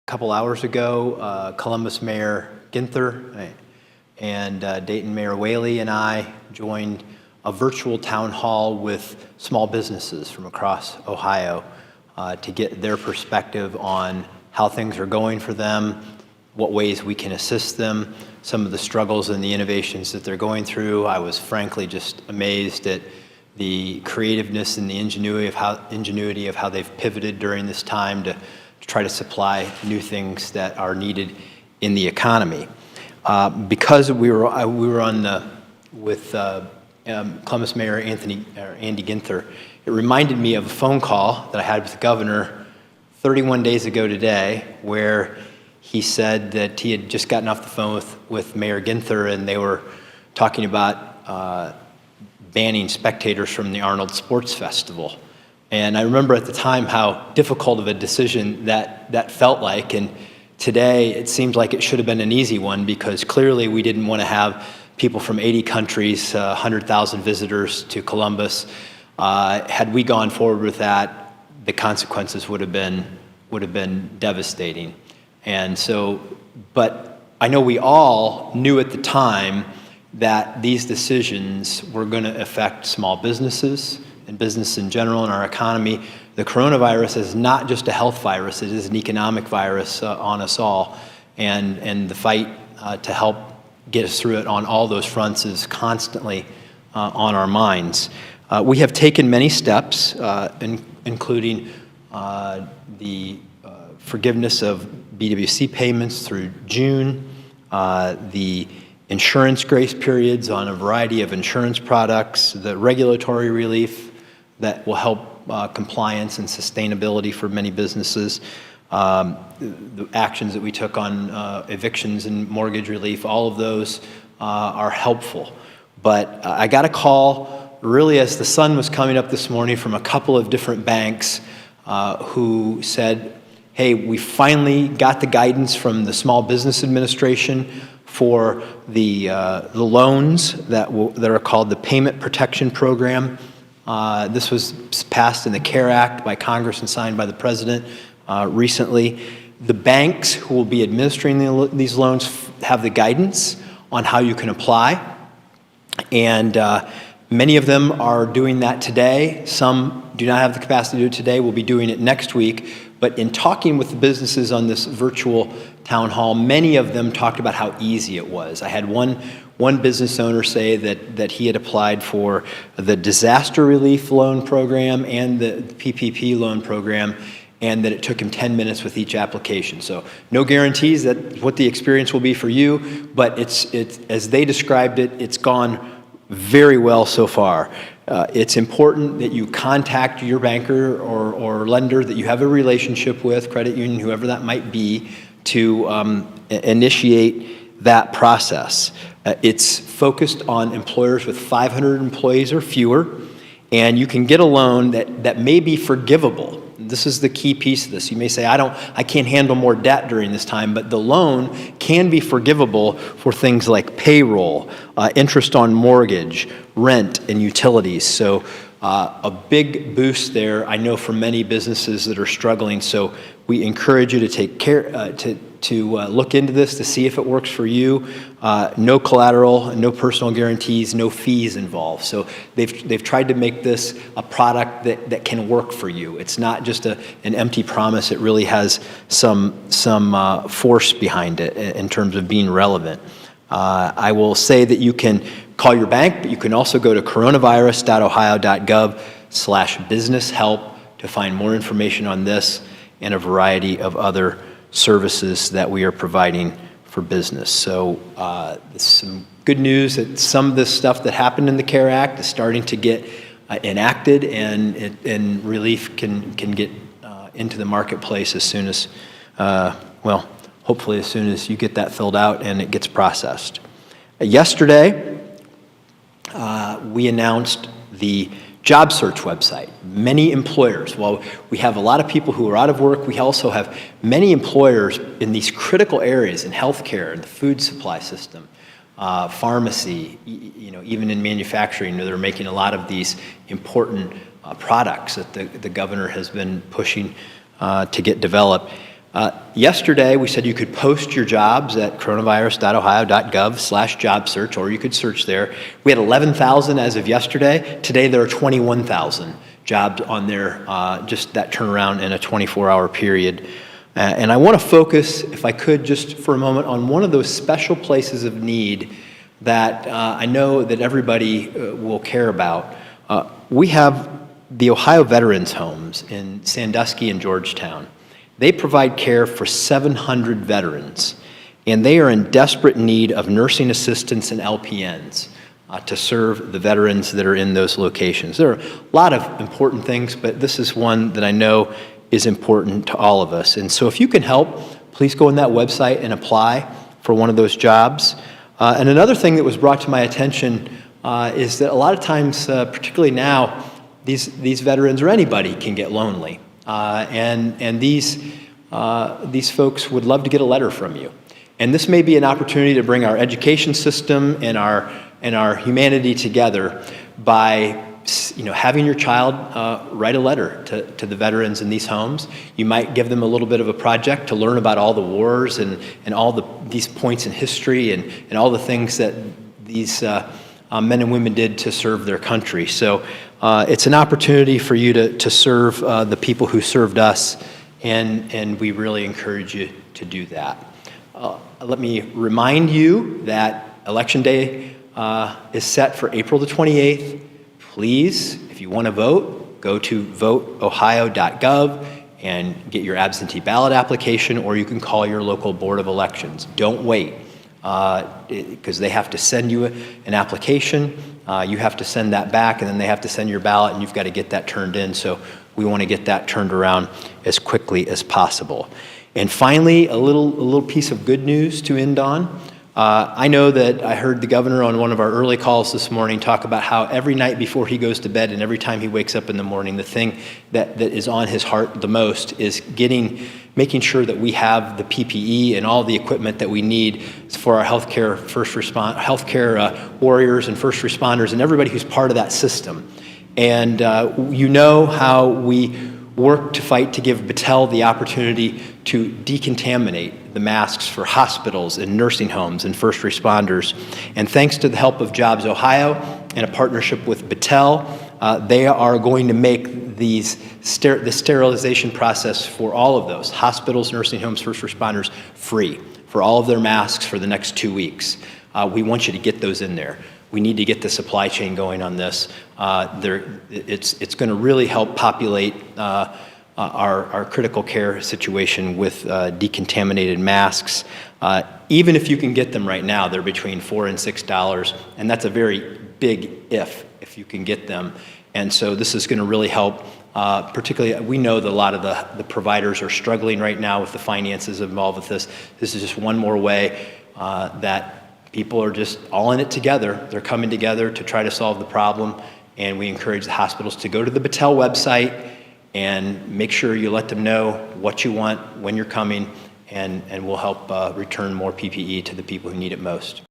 couple hours ago, Columbus Mayor Ginther and Dayton Mayor Whaley and I joined a virtual town hall with small businesses from across Ohio to get their perspective on how things are going for them, what ways we can assist them, some of the struggles and the innovations that they're going through. I was frankly just amazed at the creativeness and the ingenuity of how they've pivoted during this time to try to supply new things that are needed in the economy. Because we were on with Columbus Mayor Andy Ginther, it reminded me of a phone call that I had with the governor 31 days ago today, where he said that he had just gotten off the phone with Mayor Ginther, and they were talking about banning spectators from the Arnold Sports Festival. And I remember at the time how difficult of a decision that felt like, and today it seems like it should have been an easy one, because clearly we didn't want to have people from 80 countries, 100,000 visitors to Columbus. Had we gone forward with that, the consequences would have been devastating. And so, but I know we all knew at the time that these decisions were going to affect small businesses and business in general in our economy. The coronavirus is not just a health virus, it is an economic virus on us all. And the fight to help get us through it on all those fronts is constantly on our minds. We have taken many steps, including the forgiveness of BWC payments through June, the insurance grace periods on a variety of insurance products, the regulatory relief that will help compliance and sustainability for many businesses, the actions that we took on evictions and mortgage relief, all of those are helpful. But I got a call really as the sun was coming up this morning from a couple of different banks who said, hey, we finally got the guidance from the Small Business Administration for the loans that are called the Payment Protection Program. This was passed in the CARE Act by Congress and signed by the President recently. The banks who will be administering these loans have the guidance on how you can apply, and many of them are doing that today. Some do not have the capacity to do it today. We'll be doing it next week. But in talking with the businesses on this virtual town hall, many of them talked about how easy it was. I had one business owner say that he had applied for the disaster relief loan program and the PPP loan program, and that it took him 10 minutes with each application. So no guarantees that what the experience will be for you, but it's as they described it, it's gone very well so far. It's important that you contact your banker or lender that you have a relationship with, credit union, whoever that might be, to initiate that process. It's focused on employers with 500 employees or fewer, and you can get a loan that may be forgivable. This is the key piece of this. You may say, I can't handle more debt during this time, but the loan can be forgivable for things like payroll, interest on mortgage, rent, and utilities. So a big boost there, I know, for many businesses that are struggling. So we encourage you to take care, to look into this to see if it works for you. No collateral, no personal guarantees, no fees involved. So they've tried to make this a product that can work for you. It's not just an empty promise. It really has some force behind it in terms of being relevant. I will say that you can call your bank, but you can also go to coronavirus.ohio.gov/business help to find more information on this and a variety of other services that we are providing for business. So there's some good news that some of this stuff that happened in the CARE Act is starting to get enacted, and relief can get into the marketplace as soon as, hopefully as soon as you get that filled out and it gets processed. Yesterday, we announced the job search website. Many employers, while we have a lot of people who are out of work, we also have many employers in these critical areas in healthcare, in the food supply system, pharmacy, even in manufacturing. They're making a lot of these important products that the governor has been pushing to get developed. Yesterday, we said you could post your jobs at coronavirus.ohio.gov/job search, or you could search there. We had 11,000 as of yesterday. Today, there are 21,000 jobs on there, just that turnaround in a 24-hour period. And I want to focus, if I could, just for a moment on one of those special places of need that I know that everybody will care about. We have the Ohio Veterans Homes in Sandusky and Georgetown. They provide care for 700 veterans, and they are in desperate need of nursing assistants and LPNs to serve the veterans that are in those locations. There are a lot of important things, but this is one that I know is important to all of us. And so if you can help, please go on that website and apply for one of those jobs. And another thing that was brought to my attention is that a lot of times, particularly now, these veterans or anybody can get lonely. And these folks would love to get a letter from you. And this may be an opportunity to bring our education system and our humanity together by having your child write a letter to the veterans in these homes. You might give them a little bit of a project to learn about all the wars and all these points in history and all the things that these men and women did to serve their country. So it's an opportunity for you to serve the people who served us, and we really encourage you to do that. Let me remind you that Election Day is set for April the 28th. Please, if you want to vote, go to voteohio.gov and get your absentee ballot application, or you can call your local Board of Elections. Don't wait, because they have to send you an application. You have to send that back, and then they have to send your ballot, and you've got to get that turned in. So we want to get that turned around as quickly as possible. And finally, a little piece of good news to end on. I know that I heard the governor on one of our early calls this morning talk about how every night before he goes to bed and every time he wakes up in the morning, the thing that is on his heart the most is making sure that we have the PPE and all the equipment that we need for our healthcare warriors and first responders and everybody who's part of that system. And you know how we work to fight to give Battelle the opportunity to decontaminate the masks for hospitals and nursing homes and first responders. And thanks to the help of Jobs Ohio and a partnership with Battelle, they are going to make the sterilization process for all of those, hospitals, nursing homes, first responders, free for all of their masks for the next 2 weeks. We want you to get those in there. We need to get the supply chain going on this. It's going to really help populate our critical care situation with decontaminated masks. Even if you can get them right now, they're between $4 and $6, and that's a very big if you can get them. And so this is going to really help. Particularly, we know that a lot of the providers are struggling right now with the finances involved with this. This is just one more way that people are just all in it together. They're coming together to try to solve the problem, and we encourage the hospitals to go to the Battelle website and make sure you let them know what you want, when you're coming, and we'll help return more PPE to the people who need it most.